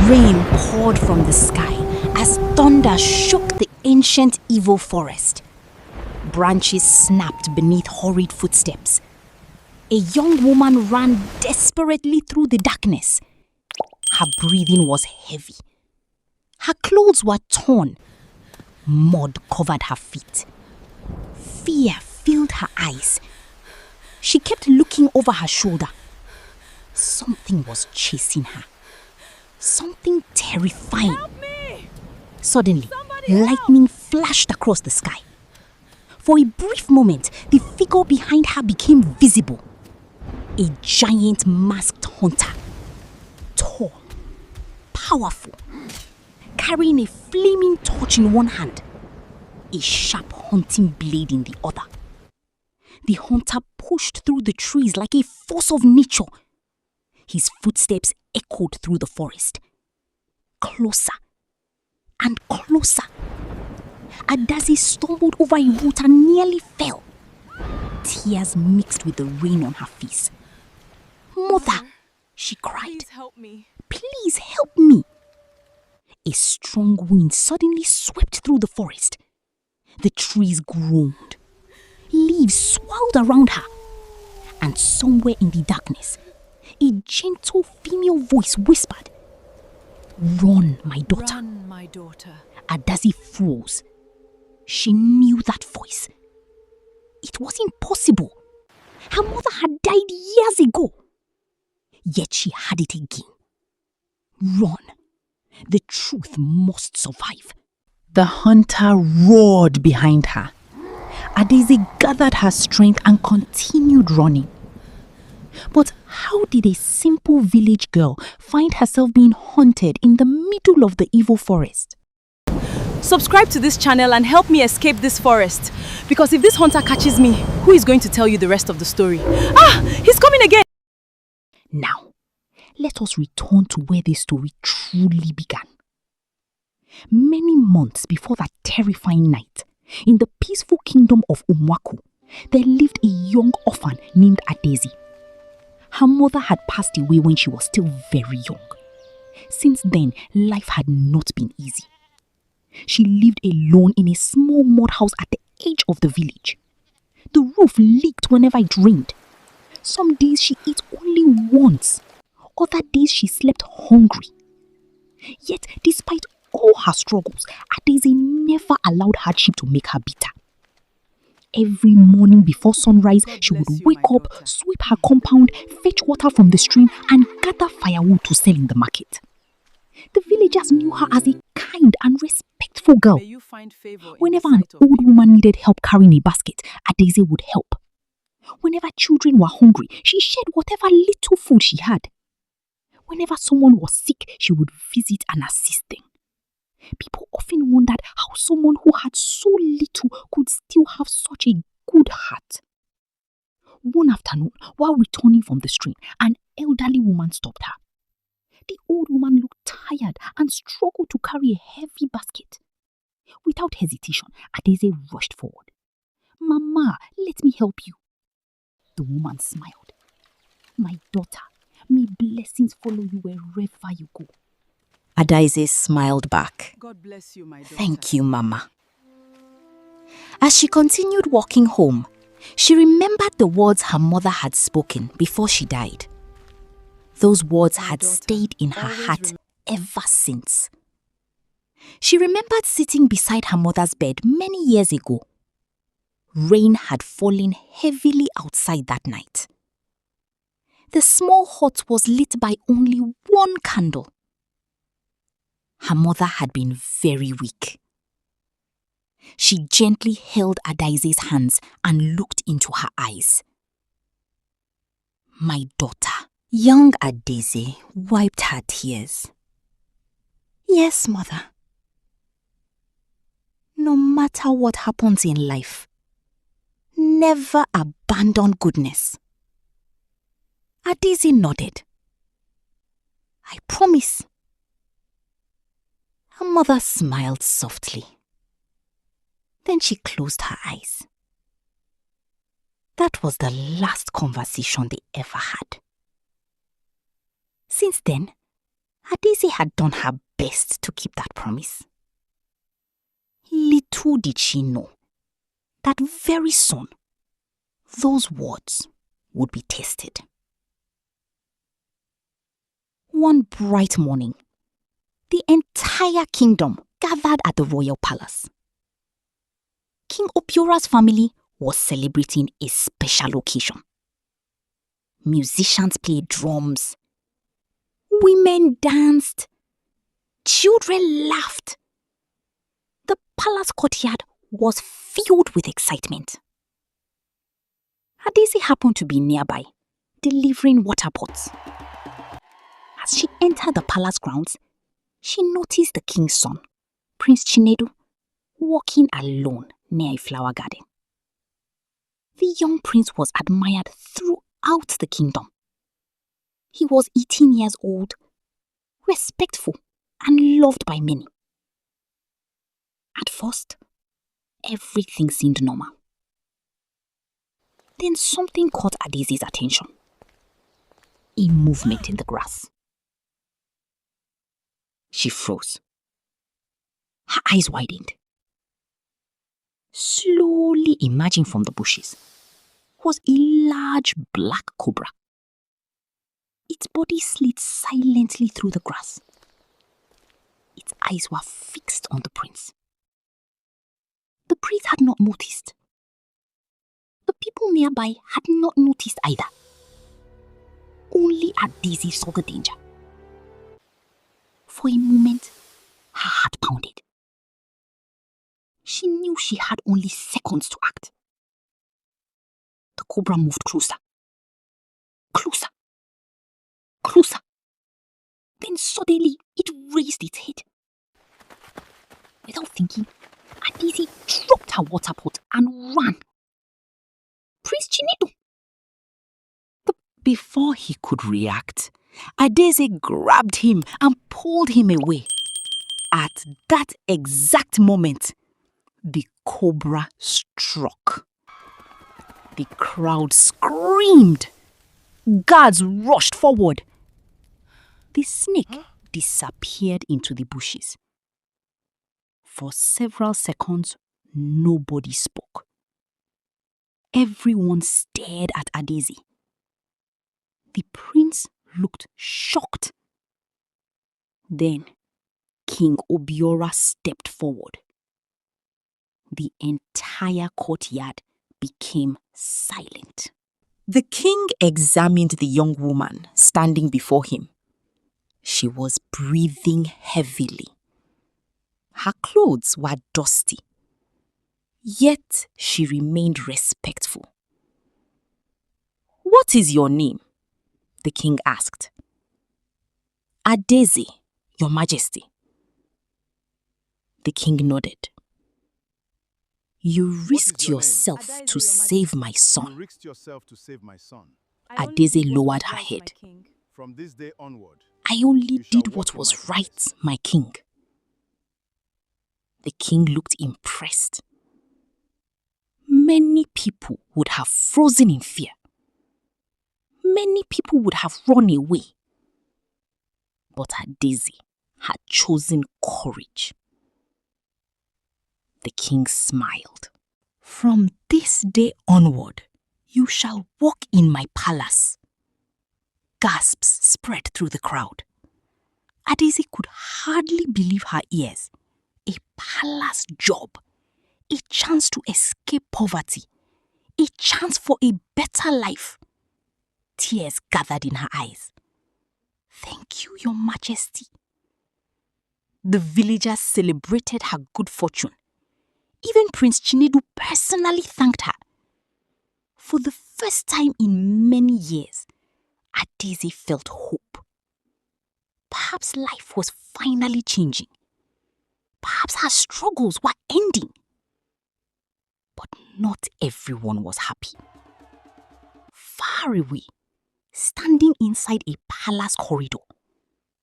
Rain poured from the sky as thunder shook the ancient evil forest. Branches snapped beneath hurried footsteps. A young woman ran desperately through the darkness. Her breathing was heavy. Her clothes were torn. Mud covered her feet. Fear filled her eyes. She kept looking over her shoulder. Something was chasing her. Something terrifying. Help me! Suddenly, lightning flashed across the sky. For a brief moment, the figure behind her became visible. A giant masked hunter. Tall, powerful, carrying a flaming torch in one hand, a sharp hunting blade in the other. The hunter pushed through the trees like a force of nature. His footsteps echoed through the forest. Closer and closer. Adaeze stumbled over a root and nearly fell. Tears mixed with the rain on her face. "Mother," she cried. Please help me. "Please help me." A strong wind suddenly swept through the forest. The trees groaned. Leaves swirled around her. And somewhere in the darkness, a gentle female voice whispered, "Run, my daughter." Run, my daughter. Adaeze froze. She knew that voice. It was impossible. Her mother had died years ago. Yet she had it again. Run. The truth must survive. The hunter roared behind her. Adaeze gathered her strength and continued running. But how did a simple village girl find herself being hunted in the middle of the evil forest? Subscribe to this channel and help me escape this forest. Because if this hunter catches me, who is going to tell you the rest of the story? Ah! He's coming again! Now, let us return to where this story truly began. Many months before that terrifying night, in the peaceful kingdom of Umwaku, there lived a young orphan named Adaeze. Her mother had passed away when she was still very young. Since then, life had not been easy. She lived alone in a small mud house at the edge of the village. The roof leaked whenever it rained. Some days she ate only once. Other days she slept hungry. Yet, despite all her struggles, Adaeze never allowed hardship to make her bitter. Every morning before sunrise, she would wake up, sweep her compound, fetch water from the stream, and gather firewood to sell in the market. The villagers knew her as a kind and respectful girl. Whenever an old woman needed help carrying a basket, Adaeze would help. Whenever children were hungry, she shared whatever little food she had. Whenever someone was sick, she would visit and assist them. People often wondered how someone who had so little could still have such a good heart. One afternoon, while returning from the stream, an elderly woman stopped her. The old woman looked tired and struggled to carry a heavy basket. Without hesitation, Adaeze rushed forward. "Mama, let me help you." The woman smiled. "My daughter, may blessings follow you wherever you go." Adaeze smiled back. God bless you, my daughter. "Thank you, Mama." As she continued walking home, she remembered the words her mother had spoken before she died. Those words had stayed in her heart ever since. She remembered sitting beside her mother's bed many years ago. Rain had fallen heavily outside that night. The small hut was lit by only one candle. Her mother had been very weak. She gently held Adaeze's hands and looked into her eyes. "My daughter." Young Adaeze wiped her tears. "Yes, Mother. No matter what happens in life, never abandon goodness." Adaeze nodded. "I promise." Her mother smiled softly. Then she closed her eyes. That was the last conversation they ever had. Since then, Adaeze had done her best to keep that promise. Little did she know that very soon, those words would be tested. One bright morning, the entire kingdom gathered at the royal palace. King Opiora's family was celebrating a special occasion. Musicians played drums, women danced, children laughed. The palace courtyard was filled with excitement. Adaeze happened to be nearby, delivering water pots. As she entered the palace grounds, she noticed the king's son, Prince Chinedu, walking alone near a flower garden. The young prince was admired throughout the kingdom. He was 18 years old, respectful, and loved by many. At first, everything seemed normal. Then something caught Adaeze's attention. A movement in the grass. She froze. Her eyes widened. Slowly emerging from the bushes was a large black cobra. Its body slid silently through the grass. Its eyes were fixed on the prince. The prince had not noticed. The people nearby had not noticed either. Only Adaeze saw the danger. For a moment, her heart pounded. She knew she had only seconds to act. The cobra moved closer. Closer. Closer. Then suddenly, it raised its head. Without thinking, Adaeze dropped her water pot and ran. Prince Chinedu! But before he could react, Adaeze grabbed him and pulled him away. At that exact moment, the cobra struck. The crowd screamed. Guards rushed forward. The snake disappeared into the bushes. For several seconds, nobody spoke. Everyone stared at Adaeze. The prince looked shocked. Then, King Obiora stepped forward. The entire courtyard became silent. The king examined the young woman standing before him. She was breathing heavily. Her clothes were dusty. Yet she remained respectful. "What is your name?" the king asked. "Adaeze, Your Majesty." The king nodded. "You risked yourself to save my son." Adaeze lowered her head. From this day onward, "I only did what was right, my king." The king looked impressed. Many people would have frozen in fear. Many people would have run away. But Adaeze had chosen courage. The king smiled. "From this day onward, you shall walk in my palace." Gasps spread through the crowd. Adaeze could hardly believe her ears. A palace job. A chance to escape poverty. A chance for a better life. Tears gathered in her eyes. "Thank you, Your Majesty." The villagers celebrated her good fortune. Even Prince Chinedu personally thanked her. For the first time in many years, Adaeze felt hope. Perhaps life was finally changing. Perhaps her struggles were ending. But not everyone was happy. Far away, standing inside a palace corridor,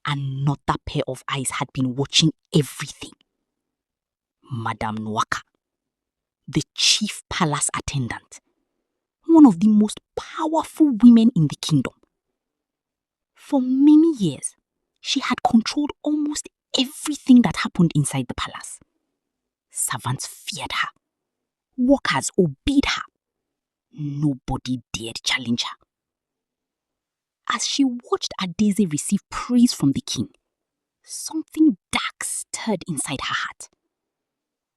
another pair of eyes had been watching everything. Madame Nwaka, the chief palace attendant, one of the most powerful women in the kingdom. For many years, She had controlled almost everything that happened inside the palace. Servants feared her. Workers obeyed her. Nobody dared challenge her. As she watched Adaeze receive praise from the king, something dark stirred inside her heart.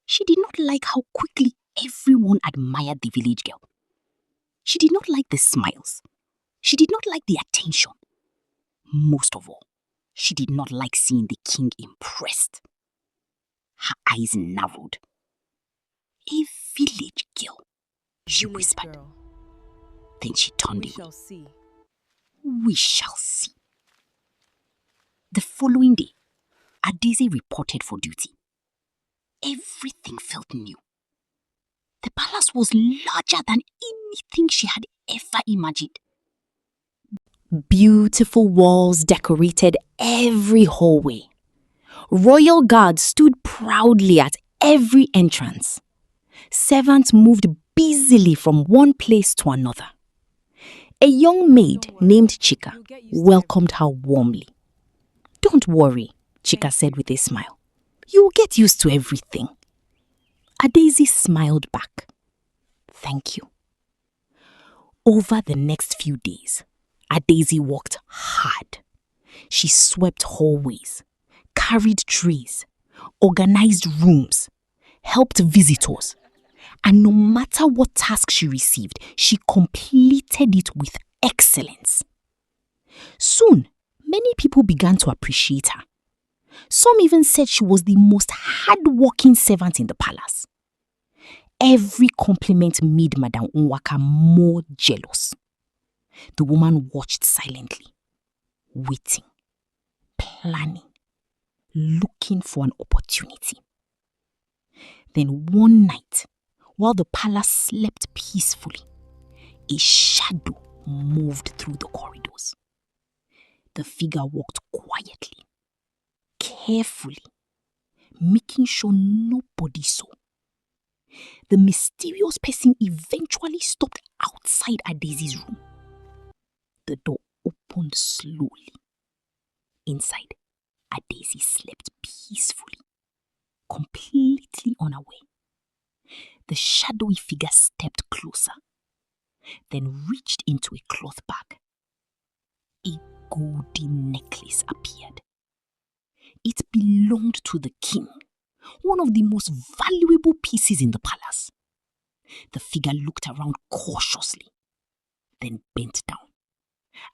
She did not like how quickly everyone admired the village girl. She did not like the smiles. She did not like the attention. Most of all, she did not like seeing the king impressed. Her eyes narrowed. "A village girl," she whispered. Girl. Then she turned We away. shall see. We shall see. The following day, Adaeze reported for duty. Everything felt new. The palace was larger than anything she had ever imagined. Beautiful walls decorated every hallway. Royal guards stood proudly at every entrance. Servants moved busily from one place to another. A young maid named Chika welcomed her warmly. "Don't worry," Chika said with a smile. "You'll get used to everything." Adaeze smiled back. "Thank you." Over the next few days, Adaeze worked hard. She swept hallways, carried trays, organized rooms, helped visitors. And no matter what task she received, she completed it with excellence. Soon, many people began to appreciate her. Some even said she was the most hard-working servant in the palace. Every compliment made Madam Nwaka more jealous. The woman watched silently, waiting, planning, looking for an opportunity. Then one night, while the palace slept peacefully, a shadow moved through the corridors. The figure walked quietly, carefully, making sure nobody saw. The mysterious person eventually stopped outside Adaeze's room. The door opened slowly. Inside, Adaeze slept peacefully, completely unaware. The shadowy figure stepped closer, then reached into a cloth bag. A golden necklace appeared. It belonged to the king, one of the most valuable pieces in the palace. The figure looked around cautiously, then bent down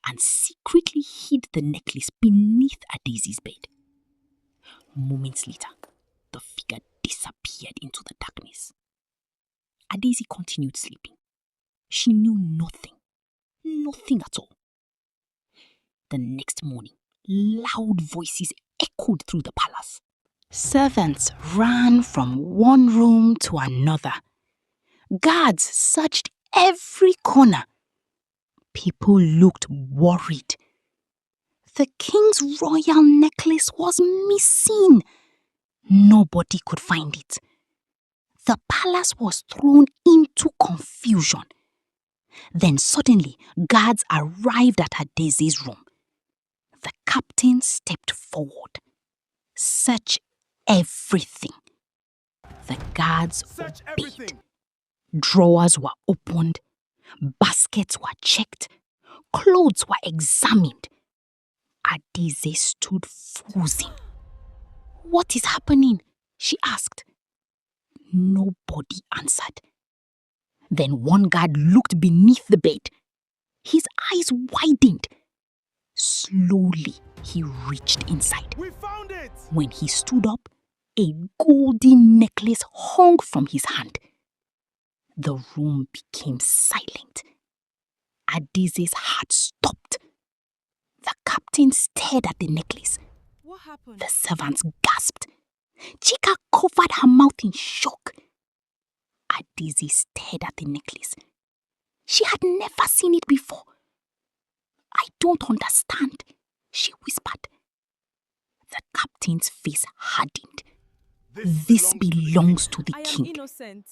and secretly hid the necklace beneath Adaeze's bed. Moments later, the figure disappeared into the darkness. Adaeze continued sleeping. She knew nothing at all. The next morning, loud voices echoed through the palace. Servants ran from one room to another. Guards searched every corner. People looked worried. The king's royal necklace was missing. Nobody could find it. The palace was thrown into confusion. Then suddenly, guards arrived at Adaeze's room. The captain stepped forward. "Search everything." The guards Search obeyed. everything. Drawers were opened. Baskets were checked. Clothes were examined. Adaeze stood frozen. "What is happening?" she asked. Nobody answered. Then one guard looked beneath the bed. His eyes widened. Slowly, he reached inside. We found it. When he stood up, a golden necklace hung from his hand. The room became silent. Adaeze's heart stopped. The captain stared at the necklace. What happened? The servants gasped. Chika covered her mouth in shock. Adaeze stared at the necklace. She had never seen it before. "I don't understand," she whispered. The captain's face hardened. "This belongs to the I am king." innocent.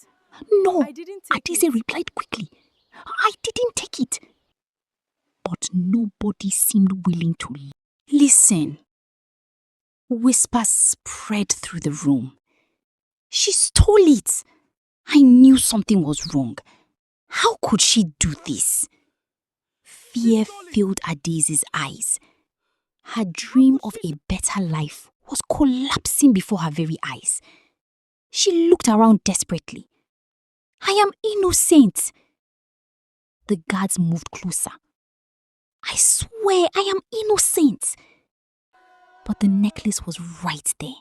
"No," I didn't take Adaeze it. replied quickly. "I didn't take it." But nobody seemed willing to listen. Whispers spread through the room. She stole it. I knew something was wrong. How could she do this? Fear filled Adaeze's eyes. Her dream of a better life was collapsing before her very eyes. She looked around desperately. I am innocent. The guards moved closer. I swear I am innocent. But the necklace was right there,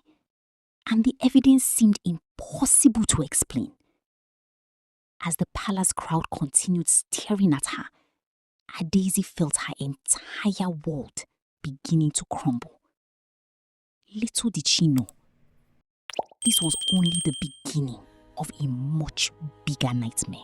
and the evidence seemed impossible to explain. As the palace crowd continued staring at her, Adaeze felt her entire world beginning to crumble. Little did she know, this was only the beginning of a much bigger nightmare.